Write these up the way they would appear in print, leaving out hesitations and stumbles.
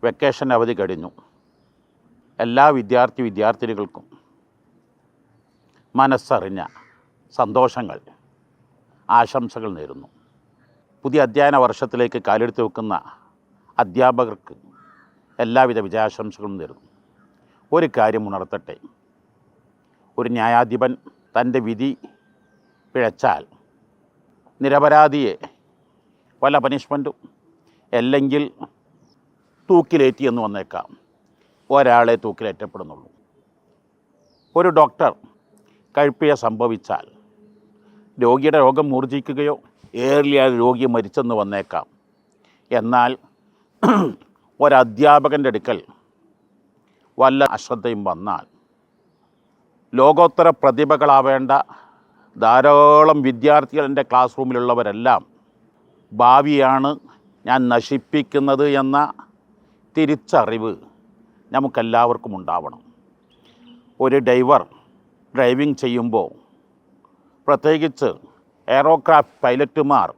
Vacation അവധി കഴിഞ്ഞു. എല്ലാ വിദ്യാർത്ഥിനികൾക്കും മനസ്സറിഞ്ഞ സന്തോഷങ്ങൾ, ആശംസകൾ നേരുന്നു. പുതിയ അധ്യയന വർഷത്തിലേക്ക് കാലെടുത്ത് വെക്കുന്ന അധ്യാപകർക്ക് എല്ലാവിധ വിജയാശംസകളും നേരുന്നു. ഒരു കാര്യം ഉണർത്തട്ടെ, ഒരു ന്യായാധിപൻ തൻ്റെ വിധി പിഴച്ചാൽ നിരപരാധിയെ വല്ല പനിഷ്മെൻറ്റും അല്ലെങ്കിൽ തൂക്കിലേറ്റി എന്ന് വന്നേക്കാം. ഒരാളെ തൂക്കിലേറ്റപ്പെടുന്നുള്ളൂ. ഒരു ഡോക്ടർ കഴുപ്പിഴ സംഭവിച്ചാൽ രോഗിയുടെ രോഗം മൂർജിക്കുകയോ ഏറിയാൽ രോഗി മരിച്ചെന്ന് വന്നേക്കാം. എന്നാൽ ഒരധ്യാപകൻ്റെ അടുക്കൽ വല്ല അശ്രദ്ധയും വന്നാൽ ലോകോത്തര പ്രതിഭകളാവേണ്ട ധാരാളം വിദ്യാർത്ഥികൾ എൻ്റെ ക്ലാസ് റൂമിലുള്ളവരെല്ലാം ഭാവിയാണ് ഞാൻ നശിപ്പിക്കുന്നത് എന്ന തിരിച്ചറിവ് നമുക്കെല്ലാവർക്കും ഉണ്ടാവണം. ഒരു ഡ്രൈവിംഗ് ചെയ്യുമ്പോൾ, പ്രത്യേകിച്ച് എയറോക്രാഫ്റ്റ് പൈലറ്റുമാർ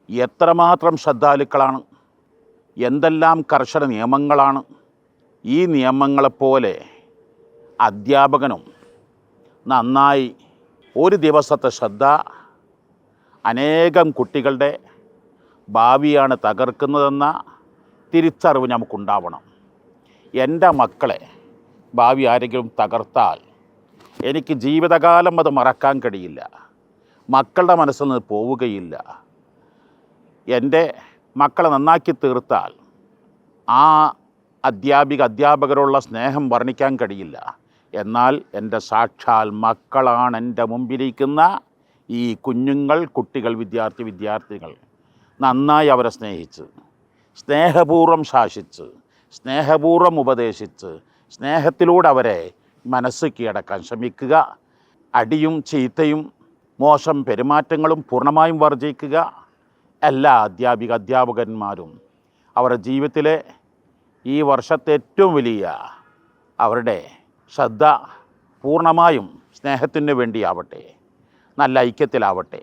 എത്രമാത്രം ശ്രദ്ധാലുക്കളാണ്, എന്തെല്ലാം കർശന നിയമങ്ങളാണ്. ഈ നിയമങ്ങളെപ്പോലെ അധ്യാപകനും നന്നായി ഒരു ദിവസത്തെ ശ്രദ്ധ അനേകം കുട്ടികളുടെ ഭാവിയാണ് തകർക്കുന്നതെന്ന തിരിച്ചറിവ് നമുക്കുണ്ടാവണം. എൻ്റെ മക്കളെ ഭാവി ആരെങ്കിലും തകർത്താൽ എനിക്ക് ജീവിതകാലം അത് മറക്കാൻ കഴിയില്ല. മക്കളുടെ മനസ്സിൽ നിന്ന് പോവുകയില്ല. എൻ്റെ മക്കളെ നന്നാക്കി തീർത്താൽ ആ അധ്യാപകരുള്ള സ്നേഹം വർണ്ണിക്കാൻ കഴിയില്ല. എന്നാൽ എൻ്റെ സാക്ഷാൽ മക്കളാണ് എൻ്റെ മുമ്പിലിരിക്കുന്ന ഈ കുട്ടികൾ, വിദ്യാർത്ഥികൾ. നന്നായി അവരെ സ്നേഹിച്ച്, സ്നേഹപൂർവ്വം ശാസിച്ച്, സ്നേഹപൂർവ്വം ഉപദേശിച്ച്, സ്നേഹത്തിലൂടെ അവരെ മനസ്സ് കീഴടക്കാൻ ശ്രമിക്കുക. അടിയും ചീത്തയും മോശം പെരുമാറ്റങ്ങളും പൂർണ്ണമായും വർജിക്കുക. എല്ലാ അധ്യാപകന്മാരും അവരുടെ ജീവിതത്തിലെ ഈ വർഷത്തെ ഏറ്റവും വലിയ അവരുടെ ശ്രദ്ധ പൂർണ്ണമായും സ്നേഹത്തിന് വേണ്ടിയാവട്ടെ, നല്ല ഐക്യത്തിലാവട്ടെ.